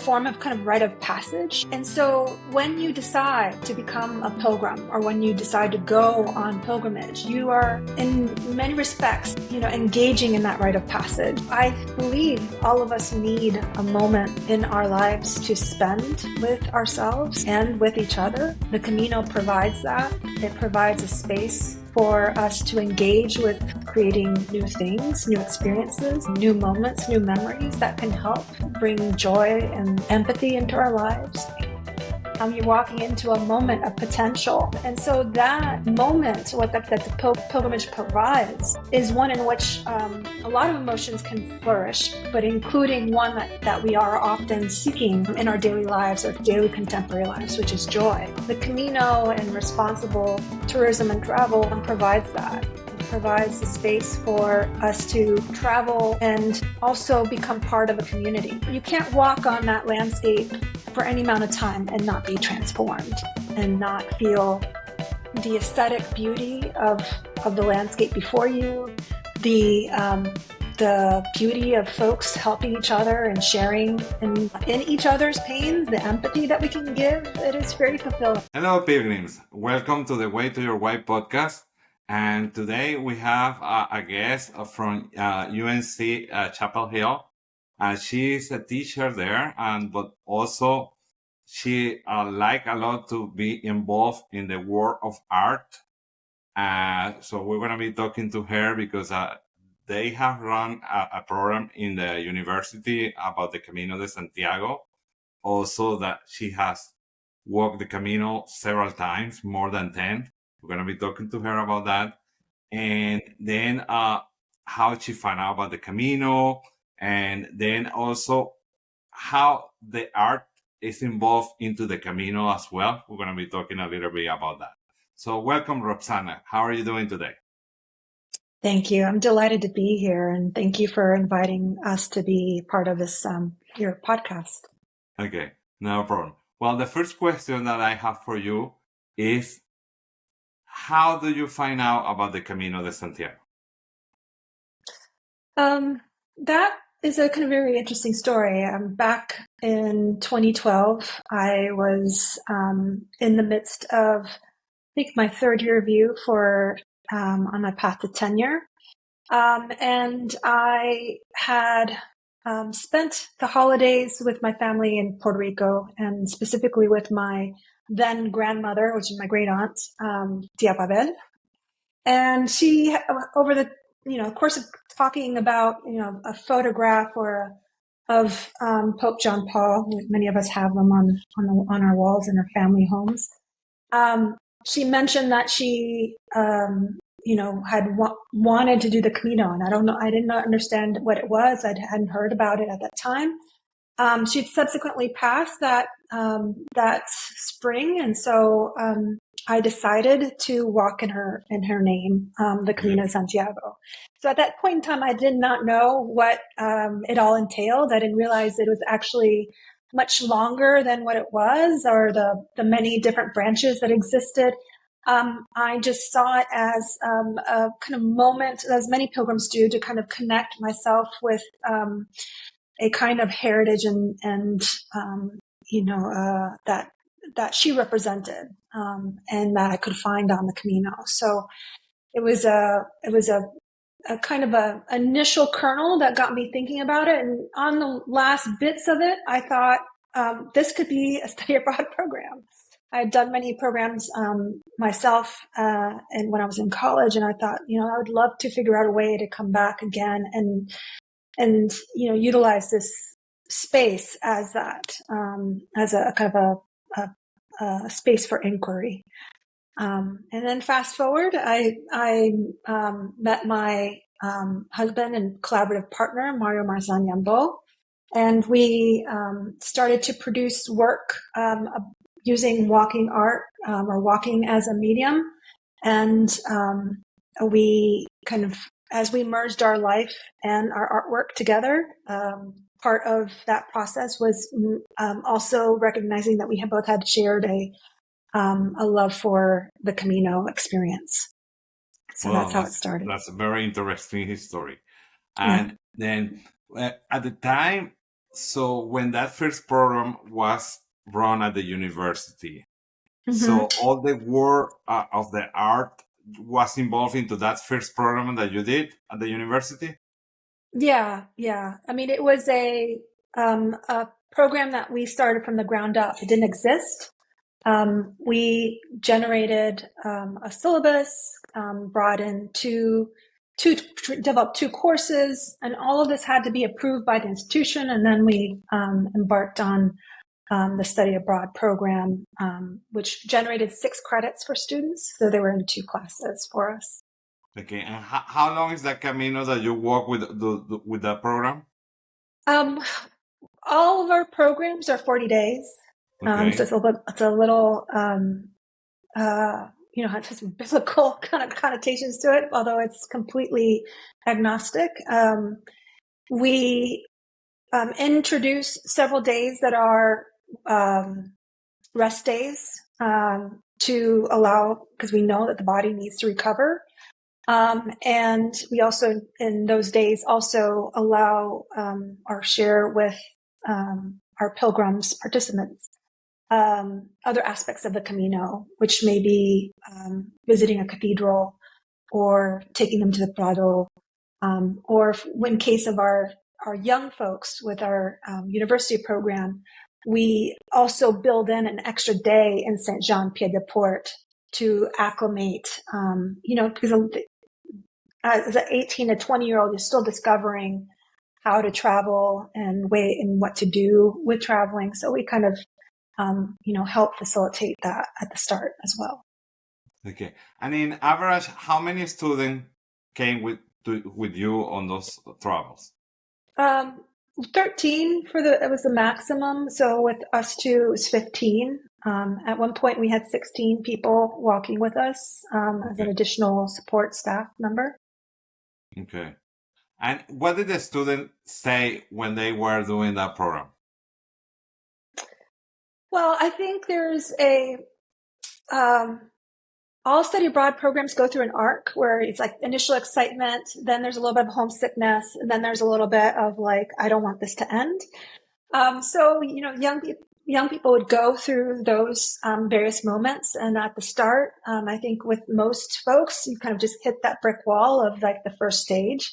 form of kind of rite of passage. And so when you decide to become a pilgrim, or when you decide to go on pilgrimage, you are in many respects, engaging in that rite of passage. I believe all of us need a moment in our lives to spend with ourselves and with each other. The Camino provides that. It provides a space for us to engage with creating new things, new experiences, new moments, new memories that can help bring joy and empathy into our lives. You're walking into a moment of potential. And so that moment, that the pilgrimage provides, is one in which a lot of emotions can flourish, but including one that we are often seeking in our daily lives or daily contemporary lives, which is joy. The Camino and responsible tourism and travel provides that. Provides the space for us to travel and also become part of a community. You can't walk on that landscape for any amount of time and not be transformed and not feel the aesthetic beauty of the landscape before you, the beauty of folks helping each other and sharing in each other's pains, the empathy that we can give. It is very fulfilling. Hello, Pilgrims. Welcome to the Way to Your Way podcast. And today we have a guest from UNC Chapel Hill. She is a teacher there, but also she like a lot to be involved in the world of art. So we're going to be talking to her because they have run a program in the university about the Camino de Santiago. Also that she has walked the Camino several times, more than 10. We're going to be talking to her about that. And then how she found out about the Camino. And then also how the art is involved into the Camino as well. We're going to be talking a little bit about that. So welcome, Roxana. How are you doing today? Thank you. I'm delighted to be here. And thank you for inviting us to be part of this, your podcast. Okay, no problem. Well, the first question that I have for you is, how do you find out about the Camino de Santiago? That is a kind of very interesting story. Back in 2012, I was in the midst of, I think, my third year review on my path to tenure. And I had spent the holidays with my family in Puerto Rico, and specifically with my then grandmother, which is my great aunt, Tia Pavel. And she, over the course of talking about a photograph of Pope John Paul, many of us have them on our walls in our family homes. She mentioned that she had wanted to do the Camino, and I did not understand what it was. I hadn't heard about it at that time. She'd subsequently passed that spring, and so I decided to walk in her name, the Camino de Santiago. So at that point in time, I did not know what it all entailed. I didn't realize it was actually much longer than what it was, or the many different branches that existed. I just saw it as a kind of moment, as many pilgrims do, to kind of connect myself with a kind of heritage and that she represented, and that I could find on the Camino. So it was a kind of a initial kernel that got me thinking about it. And on the last bits of it, I thought this could be a study abroad program. I had done many programs myself, and when I was in college, and I thought, I would love to figure out a way to come back again and utilize this space as that, as a kind of a space for inquiry. And then fast forward, I met my husband and collaborative partner, Mario Marzan-Yambo, and we started to produce work using walking art, or walking as a medium. And we kind of, as we merged our life and our artwork together, part of that process was also recognizing that we both had shared a love for the Camino experience. So that's how it started. That's a very interesting history. And then at the time So when that first program was run at the university, Mm-hmm. so all the work of the art was involved into that first program that you did at the university? Yeah, yeah. I mean, it was a program that we started from the ground up. It didn't exist. We generated a syllabus, brought in developed two courses, and all of this had to be approved by the institution. And then we embarked on the study abroad program, which generated 6 credits for students. So they were in 2 classes for us. Okay, and how long is that Camino that you walk with with that program? Um, all of our programs are 40 days. Okay, So it's a little, has some biblical kind of connotations to it, although it's completely agnostic. We introduce several days that are rest days to allow, because we know that the body needs to recover. And we also, in those days, also allow or share with our pilgrims participants other aspects of the Camino, which may be visiting a cathedral or taking them to the Prado, or in case of our young folks with our university program, we also build in an extra day in Saint Jean Pied de Port to acclimate, because as an 18 to 20-year-old, you're still discovering how to travel and what to do with traveling. So we kind of, help facilitate that at the start as well. okay. And in average, how many students came with you on those travels? 13 it was the maximum. So with us two, it was 15. At one point, we had 16 people walking with us as an additional support staff member. Okay. And what did the students say when they were doing that program? Well, I think there's all study abroad programs go through an arc where it's like initial excitement, then there's a little bit of homesickness, and then there's a little bit of like, I don't want this to end. So, young people would go through those various moments. And at the start, I think with most folks, you kind of just hit that brick wall of like the first stage.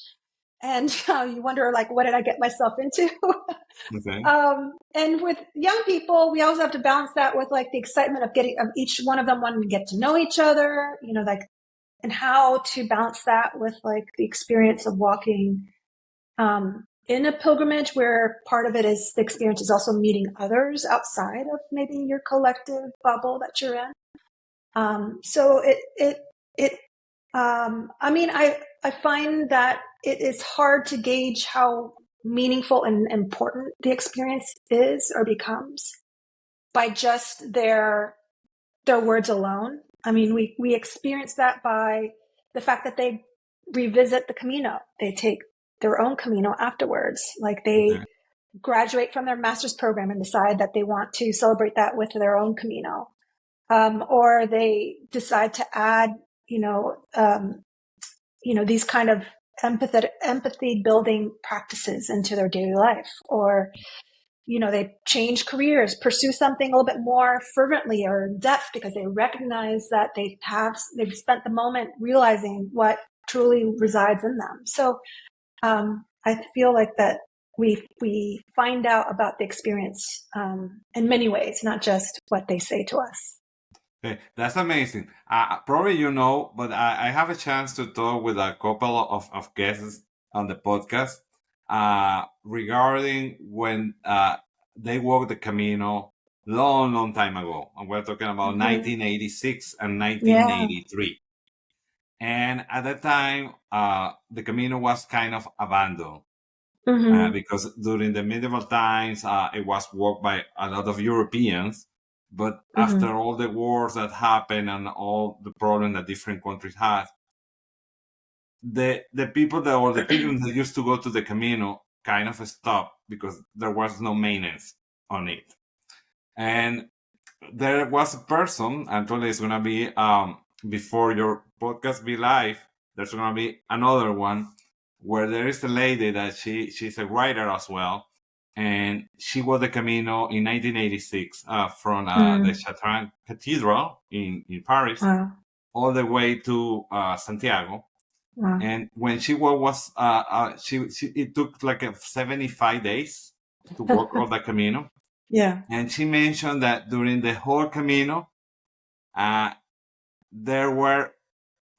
And you wonder, like, what did I get myself into? Okay. And with young people, we also have to balance that with like the excitement of each one of them wanting to get to know each other, and how to balance that with like the experience of walking in a pilgrimage where part of it is the experience is also meeting others outside of maybe your collective bubble that you're in. So I find that it is hard to gauge how meaningful and important the experience is or becomes by just their words alone. I mean, we experience that by the fact that they revisit the Camino. They take their own Camino afterwards. Like they graduate from their master's program and decide that they want to celebrate that with their own Camino. Or they decide to add, these kind of empathy building practices into their daily life. Or, they change careers, pursue something a little bit more fervently or in depth because they recognize that they've spent the moment realizing what truly resides in them. So I feel like that we find out about the experience in many ways, not just what they say to us. Okay, that's amazing. Probably you know, but I have a chance to talk with a couple of guests on the podcast regarding when they walked the Camino long, long time ago. And we're talking about 1986 and 1983. And at that time, the Camino was kind of abandoned. Because during the medieval times, it was walked by a lot of Europeans. But after all the wars that happened and all the problems that different countries had, the people or the pilgrims that used to go to the Camino kind of stopped because there was no maintenance on it. And there was a person, and probably it's gonna be before your podcast be live, there's gonna be another one where there is a lady that she's a writer as well, and she was the Camino in 1986 from the Chatran Cathedral in Paris Wow. all the way to Santiago. Wow. And when she was, it took like 75 days to walk all the Camino. Yeah. And she mentioned that during the whole Camino, there were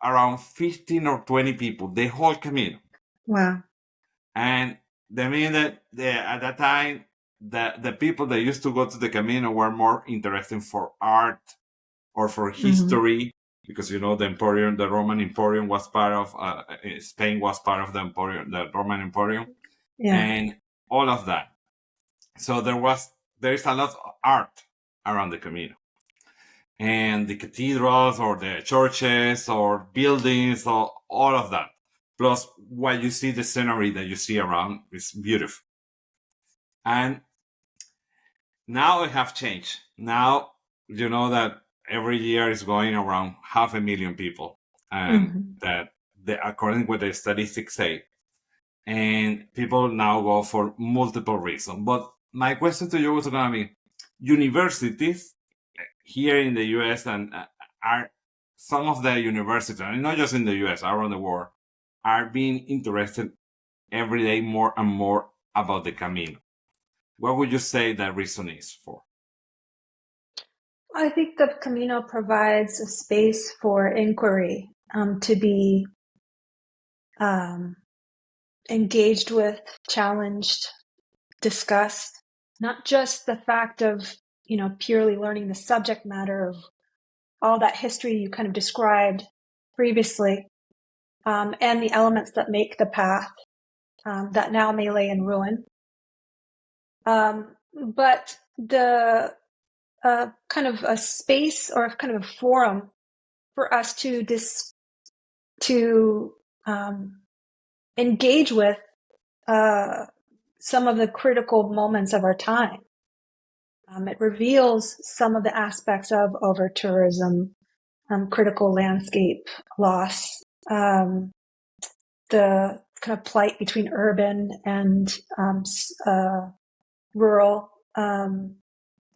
around 15 or 20 people, the whole Camino. Wow. And that means that at that time, the people that used to go to the Camino were more interested for art or for history, because the Emporium, the Roman Emporium was part of Spain was part of the Emporium, the Roman Emporium, and all of that. So there is a lot of art around the Camino, and the cathedrals or the churches or buildings or all of that. Plus, what you see, the scenery that you see around is beautiful. And now it have changed. Now you know that every year is going around 500,000 people, and that according to what the statistics say, and people now go for multiple reasons. But my question to you was going to be: universities here in the U.S. and are some of the universities, and not just in the U.S., around the world, are being interested every day more and more about the Camino. What would you say that reason is for? I think the Camino provides a space for inquiry, to be engaged with, challenged, discussed. Not just the fact of, purely learning the subject matter of all that history you kind of described previously, and the elements that make the path that now may lay in ruin. But the kind of a space or kind of a forum for us to engage with some of the critical moments of our time. It reveals some of the aspects of over-tourism, critical landscape loss, the kind of plight between urban and rural,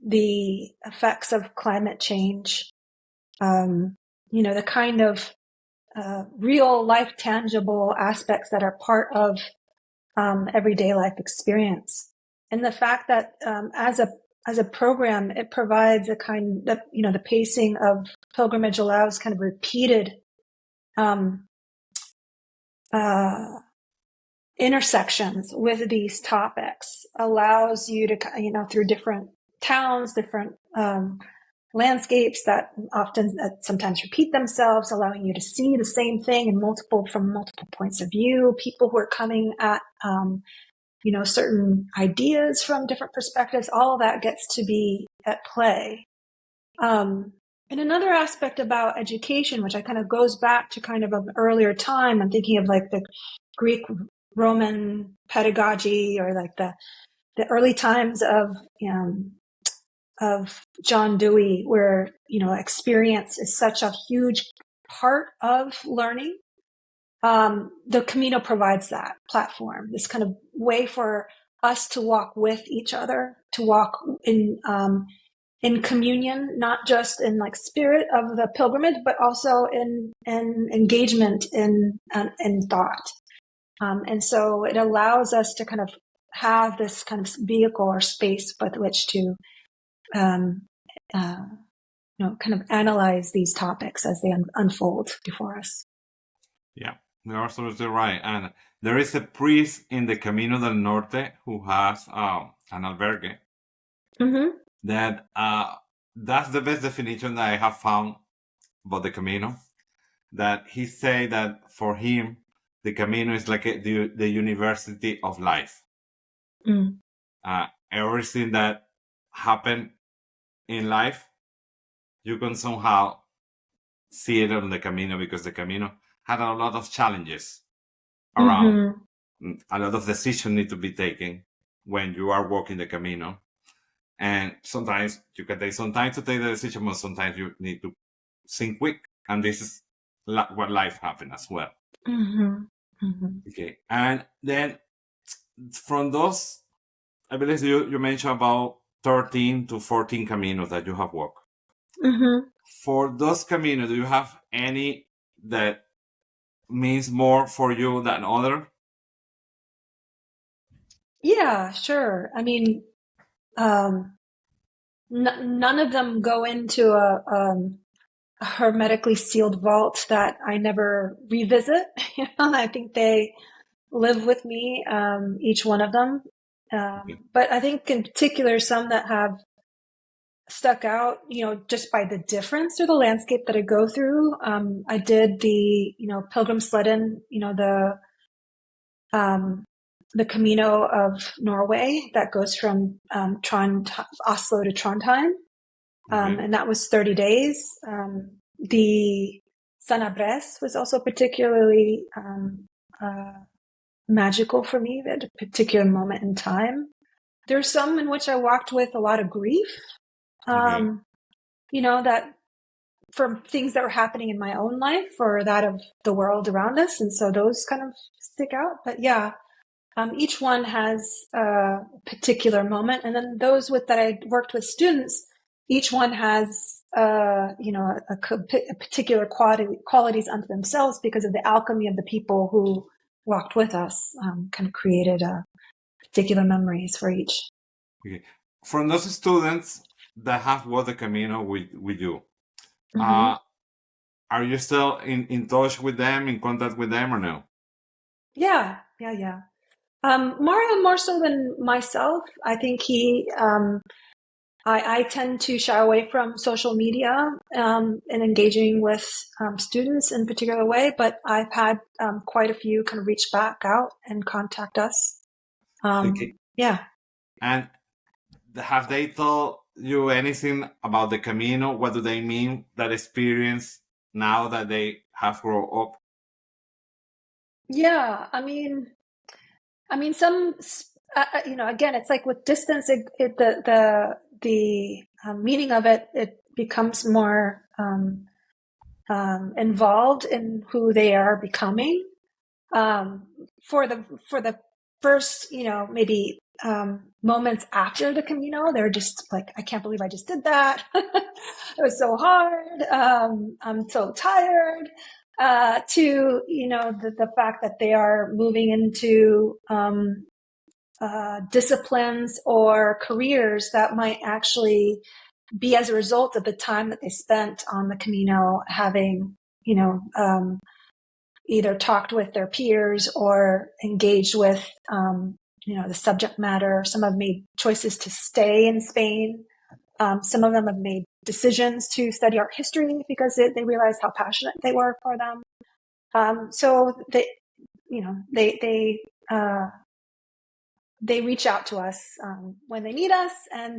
the effects of climate change, the kind of real life tangible aspects that are part of everyday life experience. And the fact that as a program, it provides a kind of, the pacing of pilgrimage allows kind of repeated intersections with these topics, allows you to, through different towns, different landscapes that often sometimes repeat themselves, allowing you to see the same thing from multiple points of view, people who are coming at certain ideas from different perspectives. All of that gets to be at play. And another aspect about education, which I kind of goes back to kind of an earlier time, I'm thinking of like the Greek Roman pedagogy, or like the early times of John Dewey, where experience is such a huge part of learning. The Camino provides that platform, this kind of way for us to walk with each other, to walk in communion, not just in like spirit of the pilgrimage, but also in engagement in thought. And so it allows us to kind of have this kind of vehicle or space with which to kind of analyze these topics as they unfold before us. Yeah, you're absolutely right. And there is a priest in the Camino del Norte who has an albergue. That that's the best definition that I have found about the Camino. That he say that for him, the Camino is like the university of life. Everything that happened in life, you can somehow see it on the Camino, because the Camino had a lot of challenges around. A lot of decisions need to be taken when you are walking the Camino. And sometimes you can take some time to take the decision, but sometimes you need to think quick. And this is what life happens as well. Okay. And then from those I believe you mentioned about 13 to 14 Caminos that you have walked. Mm-hmm. For those Caminos, do you have any that means more for you than other? Yeah, sure. I mean, none of them go into a hermetically sealed vault that I never revisit. I think they live with me, each one of them. Okay. But I think in particular, some that have stuck out, just by the difference through the landscape that I go through. I did the, Pilgrim sledding, the Camino of Norway that goes from Oslo to Trondheim. Okay. And that was 30 days. The Sanabres was also particularly magical for me at a particular moment in time. There's some in which I walked with a lot of grief, Okay. that from things that were happening in my own life or that of the world around us. And so those kind of stick out. But yeah, each one has a particular moment. And then those that I worked with students, each one has, a particular qualities unto themselves because of the alchemy of the people who walked with us, kind of created particular memories for each. Okay. From those students that have walked the Camino with you, Mm-hmm. are you still in touch with them, in contact with them, or no? Yeah. Mario more so than myself. I think I tend to shy away from social media, and engaging with students in a particular way, but I've had quite a few kind of reach back out and contact us. Okay. Yeah. And have they told you anything about the Camino? What do they mean, that experience, now that they have grown up? Yeah. Some, again, it's like with distance, the meaning of it becomes more involved in who they are becoming. For the first, maybe moments after the Camino, they're just like, I can't believe I just did that. It was so hard. I'm so tired. To the fact that they are moving into disciplines or careers that might actually be as a result of the time that they spent on the Camino, having either talked with their peers or engaged with the subject matter. Some have made choices to stay in Spain. Some of them have made decisions to study art history because they realized how passionate they were for them. So they reach out to us when they need us,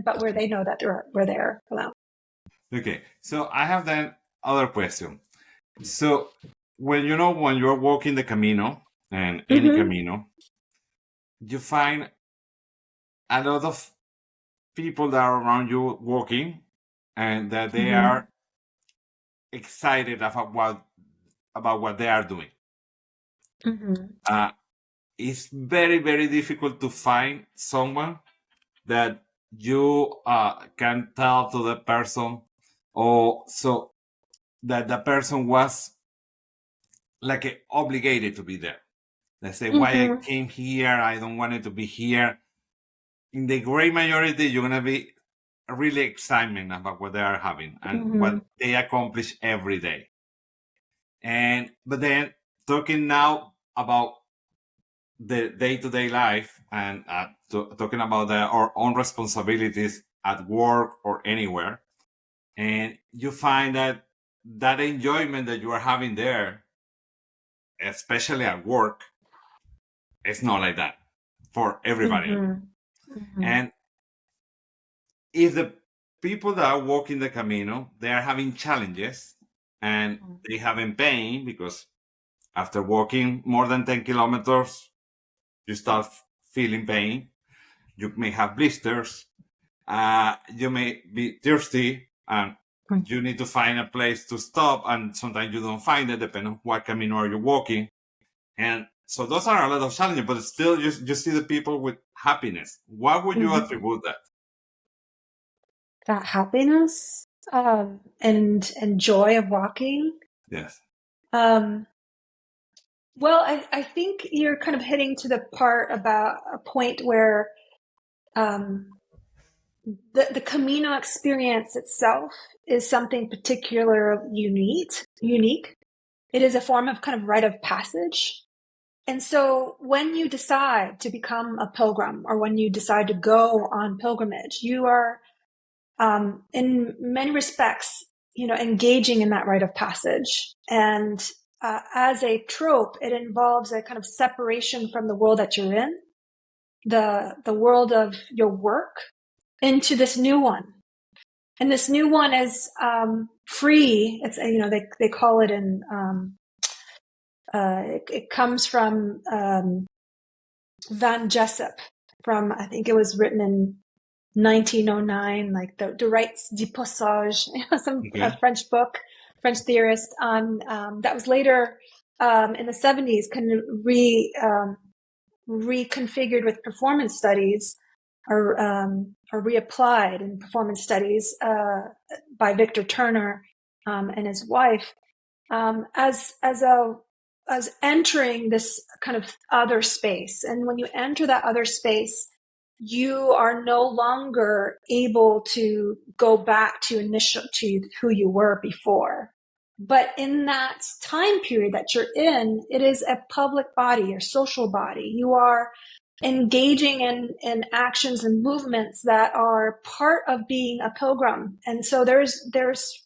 but where they know that we're there for them. Okay, so I have then other question. So when you're walking the Camino, and any Mm-hmm. Camino, you find a lot of people that are around you walking, and that they Mm-hmm. are excited about what they are doing. Mm-hmm. Uh, it's very, very difficult to find someone that you can tell to the person, or so that the person was like obligated to be there. They say, why I Mm-hmm. came here, I don't want it to be here. In the great majority, you're going to be really excited about what they are having and Mm-hmm. what they accomplish every day. But then talking now about the day-to-day life, and talking about our own responsibilities at work or anywhere, and you find that enjoyment that you are having there, especially at work, it's not like that for everybody else. Mm-hmm. Mm-hmm. And if the people that are walking the Camino, they are having challenges and they having pain, because after walking more than 10 kilometers, you start feeling pain. You may have blisters. You may be thirsty, and you need to find a place to stop. And sometimes you don't find it, depending on what Camino are you walking. And So those are a lot of challenges, but still you see the people with happiness. What would you attribute that? That happiness and joy of walking. Yes. Well, I think you're kind of hitting to the part about a point where the Camino experience itself is something particularly unique. It is a form of kind of rite of passage. And so when you decide to become a pilgrim or when you decide to go on pilgrimage, you are in many respects, engaging in that rite of passage. And as a trope, it involves a kind of separation from the world that you're in, the world of your work, into this new one. And this new one is free. It's they call it it comes from Van Jessup, from I think it was written in 1909, like the rites du passage, French book, French theorist on that was later in the 70s kind of reconfigured with performance studies or reapplied in performance studies by Victor Turner and his wife as entering this kind of other space. And when you enter that other space, you are no longer able to go back to who you were before. But in that time period that you're in, it is a public body, a social body. You are engaging in actions and movements that are part of being a pilgrim. And so there's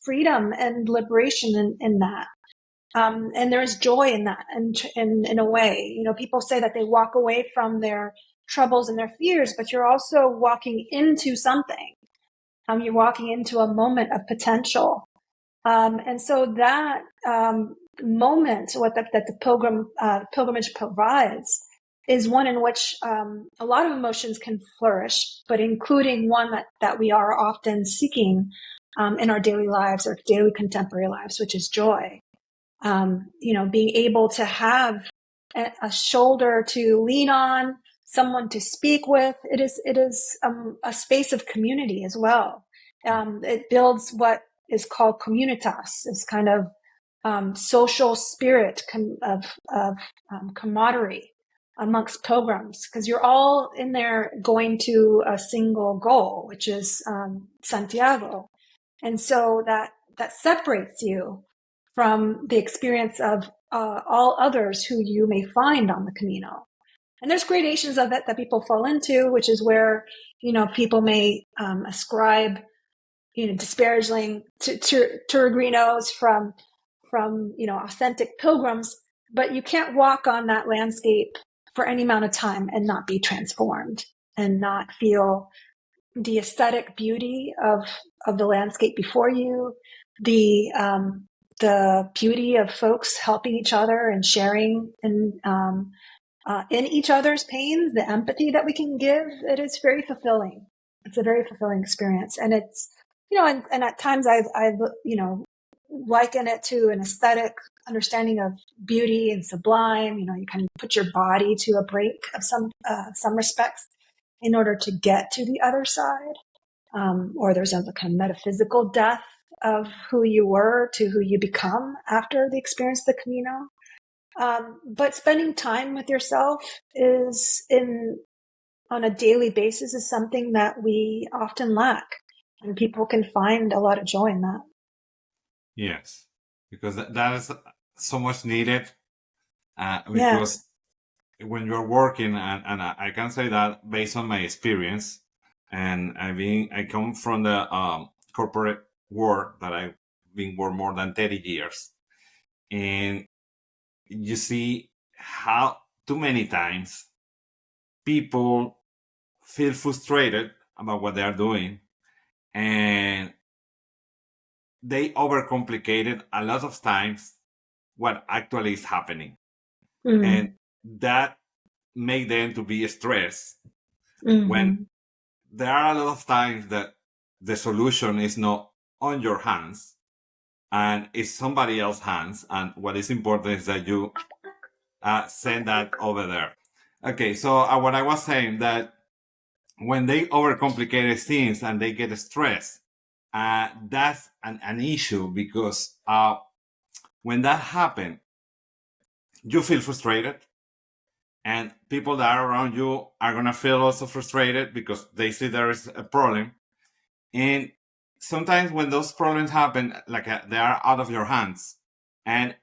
freedom and liberation in that. And there's joy in that. And in a way, people say that they walk away from their troubles and their fears, but you're also walking into something. You're walking into a moment of potential. And so that moment, that the pilgrimage provides, is one in which a lot of emotions can flourish, but including one that we are often seeking in our daily lives or daily contemporary lives, which is joy. Being able to have a shoulder to lean on, someone to speak with. It is a space of community as well. It builds what is called communitas, this kind of social spirit of camaraderie amongst pilgrims, because you're all in there going to a single goal, which is Santiago. And so that separates you from the experience of all others who you may find on the Camino. And there's gradations of it that people fall into, which is where, people may ascribe, disparaging to Peregrinos from authentic pilgrims, but you can't walk on that landscape for any amount of time and not be transformed and not feel the aesthetic beauty of the landscape before you, the beauty of folks helping each other and sharing in each other's pains, the empathy that we can give. It is very fulfilling. It's a very fulfilling experience. And it's, and at times I liken it to an aesthetic understanding of beauty and sublime. You kind of put your body to a break of some respects in order to get to the other side. Or there's a kind of metaphysical death of who you were to who you become after the experience of the Camino. But spending time with yourself on a daily basis is something that we often lack, and people can find a lot of joy in that. Yes, because that is so much needed. Because when you're working, and I can say that based on my experience, and I come from the corporate world that I've been working more than 30 years, and you see how too many times people feel frustrated about what they are doing, and they overcomplicate it a lot of times what actually is happening. Mm-hmm. And that make them to be stressed, mm-hmm. when there are a lot of times that the solution is not on your hands and it's somebody else's hands. And what is important is that you send that over there. Okay, so what I was saying, that when they overcomplicate things and they get stressed, that's an issue, because when that happens, you feel frustrated, and people that are around you are going to feel also frustrated because they see there is a problem. And sometimes when those problems happen, like they are out of your hands, and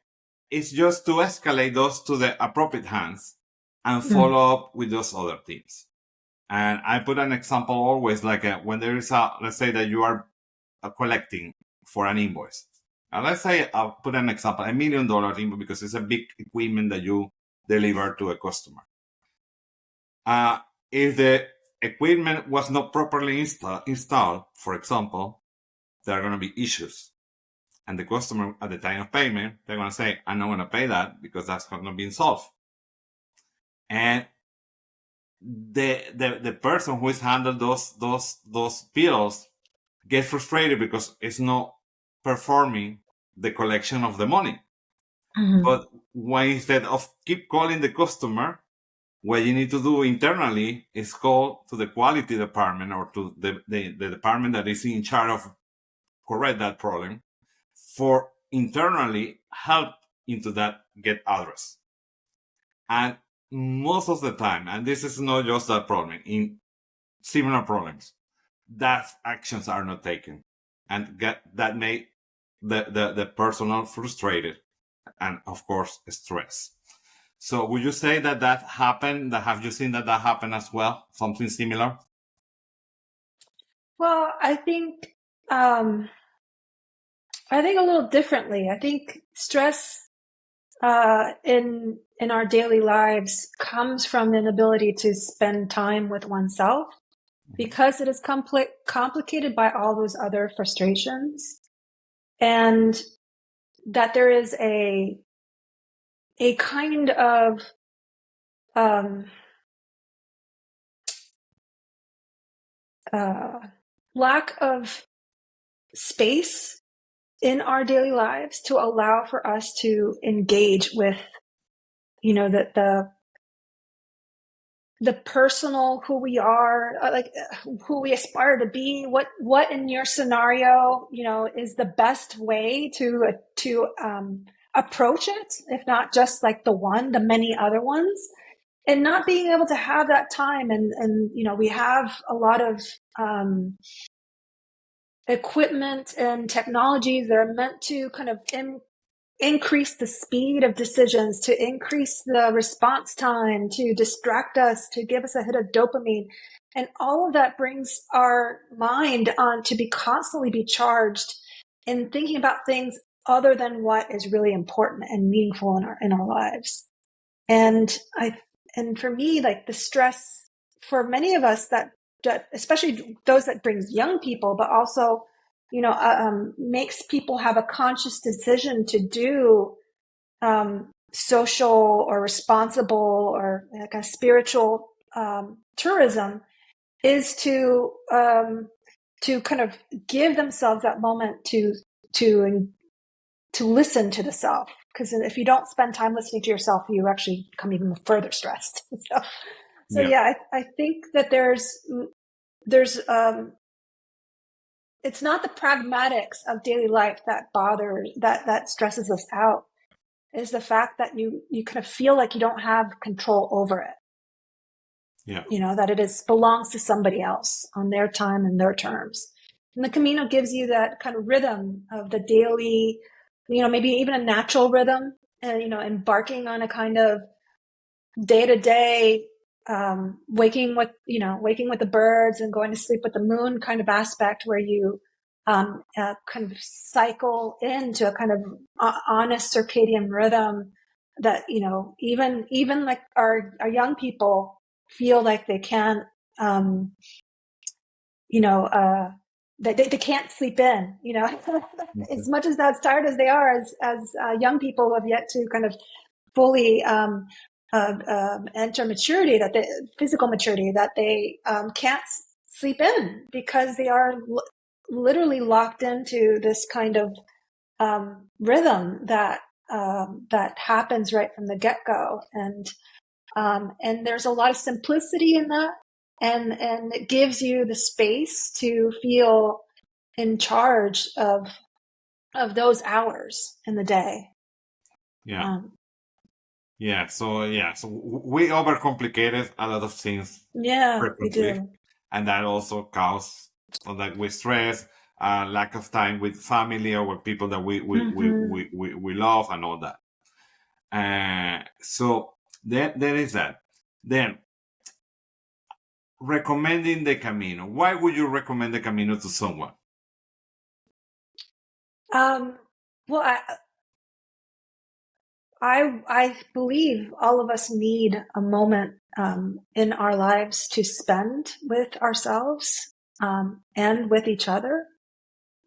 it's just to escalate those to the appropriate hands and follow up with those other teams. And I put an example always, like when there is let's say that you are collecting for an invoice. Let's say I'll put an example, $1 million invoice, because it's a big equipment that you deliver to a customer. If the equipment was not properly installed, for example, there are going to be issues. And the customer, at the time of payment, they're going to say, I'm not going to pay that because that's not going to be solved. And the person who is handling those bills gets frustrated because it's not performing the collection of the money. But when, instead of keep calling the customer, what you need to do internally is call to the quality department, or to the department that is in charge of correct that problem, for internally help into that get address. And most of the time, and this is not just that problem, in similar problems, that actions are not taken, and that make the personnel frustrated, and of course stress. So would you say that happened? Have you seen that happen as well? Something similar? Well, I think a little differently. I think stress in our daily lives comes from the inability to spend time with oneself, because it is complicated by all those other frustrations, and that there is a kind of lack of space in our daily lives to allow for us to engage with, the personal, who we are, like who we aspire to be, what in your scenario, is the best way to approach it, if not just like the many other ones, and not being able to have that time. And we have a lot of equipment and technologies that are meant to kind of increase the speed of decisions, to increase the response time, to distract us, to give us a hit of dopamine. And all of that brings our mind on to constantly be charged in thinking about things other than what is really important and meaningful in our lives. And for me, like, the stress for many of us, that especially those that brings young people, but also makes people have a conscious decision to do social or responsible or like a spiritual tourism, is to kind of give themselves that moment to listen to the self. Because if you don't spend time listening to yourself, you actually become even further stressed. So yeah, I think that there's it's not the pragmatics of daily life that bothers, that stresses us out. It's the fact that you kind of feel like you don't have control over it. Yeah. That it belongs to somebody else on their time and their terms. And the Camino gives you that kind of rhythm of the daily, maybe even a natural rhythm, and, embarking on a kind of day-to-day, waking with the birds and going to sleep with the moon kind of aspect, where you kind of cycle into a kind of honest circadian rhythm that, even like our young people feel like they can't, they can't sleep in, as much as that's tired as they are, as young people who have yet to kind of fully enter maturity, that the physical maturity, that they can't sleep in, because they are literally locked into this kind of rhythm that that happens right from the get-go. And there's a lot of simplicity in that. And it gives you the space to feel in charge of those hours in the day. Yeah. So we overcomplicated a lot of things frequently, We do. and that also causes like with stress, lack of time with family or with people that we love and all that. So there is that. Then recommending the Camino. Why would you recommend the Camino to someone? Well, I believe all of us need a moment in our lives to spend with ourselves and with each other.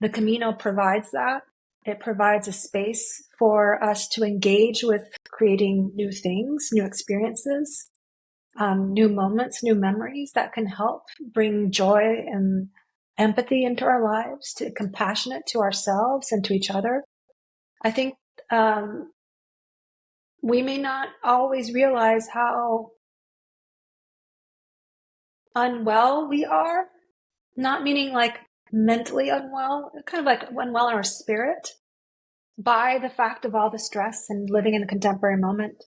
The Camino provides that. It provides a space for us to engage with creating new things, new experiences, new moments, new memories that can help bring joy and empathy into our lives, to compassionate to ourselves and to each other. I think we may not always realize how unwell we are, not meaning like mentally unwell, kind of like unwell in our spirit, by the fact of all the stress and living in the contemporary moment,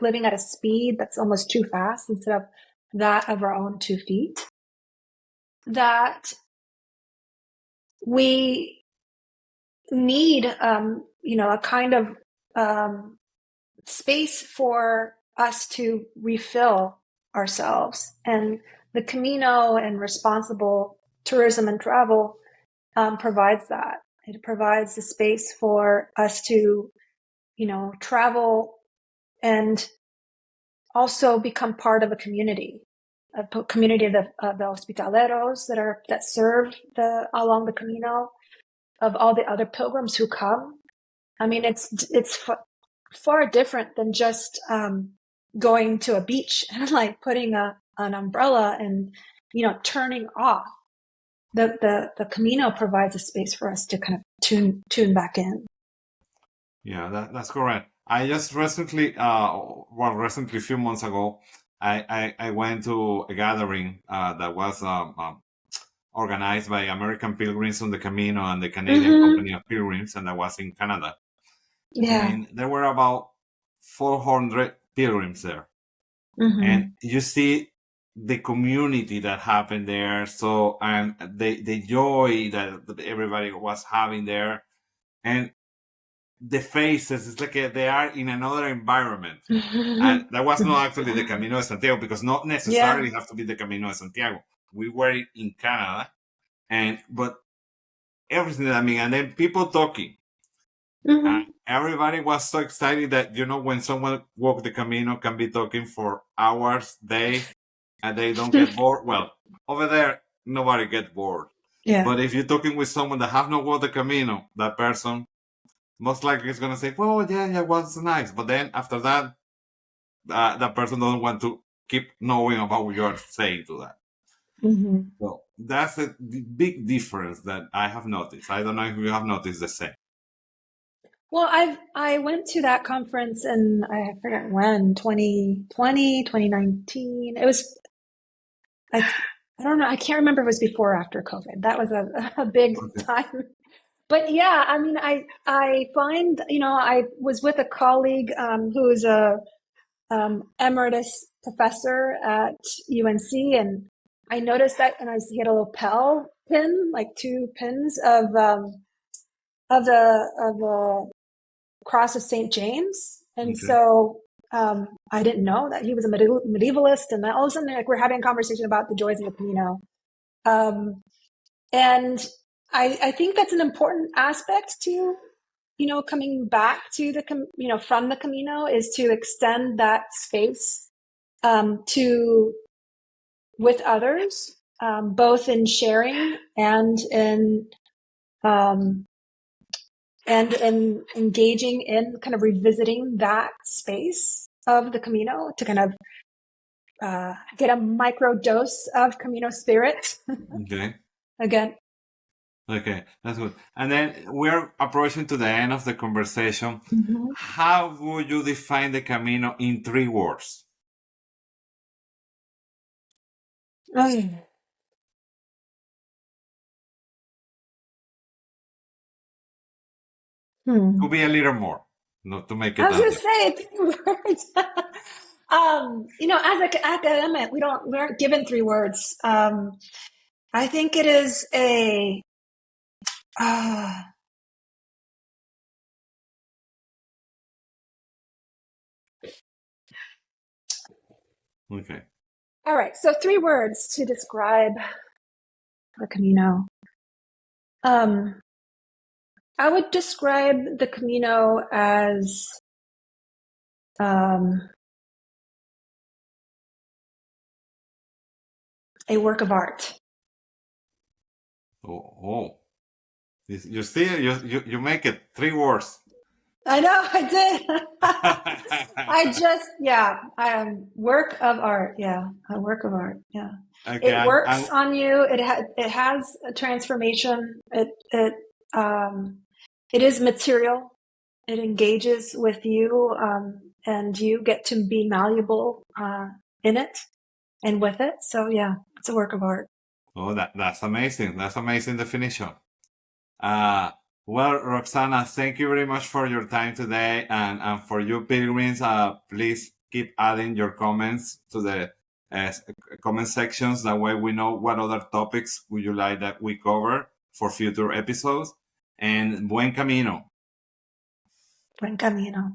living at a speed that's almost too fast instead of that of our own 2 feet, that we need, a kind of space for us to refill ourselves. And the Camino and responsible tourism and travel provides that. It provides the space for us to, travel and also become part of a community of the hospitaleros that serve along the Camino, of all the other pilgrims who come. I mean, it's far different than just going to a beach and like putting an umbrella and turning off. The Camino provides a space for us to kind of tune back in. Yeah, that's correct. I just recently, a few months ago, I went to a gathering that was organized by American Pilgrims on the Camino and the Canadian Company of Pilgrims, and that was in Canada. Yeah. And there were about 400 pilgrims there. And you see the community that happened there. So, and the joy that everybody was having there. And the faces, it's like they are in another environment. And that was not actually the Camino de Santiago, because not necessarily have to be the Camino de Santiago. We were in Canada, but everything, and then people talking. Everybody was so excited that, when someone walk the Camino, can be talking for hours, days, and they don't get bored. Well, over there, nobody gets bored. Yeah. But if you're talking with someone that have not walked the Camino, that person most likely is going to say, well, yeah, it was nice. But then after that, that person doesn't want to keep knowing about what you're saying to that. So that's a big difference that I have noticed. I don't know if you have noticed the same. Well, I went to that conference in, I forget when, 2020, 2019. It was, I don't know, I can't remember if it was before or after COVID. That was a big time. But yeah, I mean, I find, I was with a colleague who's a emeritus professor at UNC, and I noticed that, and he had a lapel pin, like 2 pins of the Cross of St. James. And so I didn't know that he was a medievalist, and all of a sudden, like, we're having a conversation about the joys of the Camino. And I think that's an important aspect to, coming back to the, from the Camino, is to extend that space with others, both in sharing and in engaging in kind of revisiting that space of the Camino to kind of get a micro dose of Camino spirit. Okay. Again. Okay, that's good. And then we're approaching to the end of the conversation. Mhm. How would you define the Camino in 3 words? Mm. Could be a little more, not to make I it was gonna that. say 3 words. As an academic, we aren't given 3 words. I think it is a Okay. all right. So 3 words to describe the Camino. I would describe the Camino as a work of art. Oh. You see, you make it 3 words. I know I did. Work of art. Yeah, a work of art. Yeah, Okay, it works and on you. It has a transformation. It is material. It engages with you, and you get to be malleable in it and with it. So yeah, it's a work of art. oh, that's amazing. That's amazing definition. Uh, well, Roxana, thank you very much for your time today. And for you pilgrims, please keep adding your comments to the uh, comment sections. That way we know what other topics would you like that we cover for future episodes. And buen camino. Buen camino.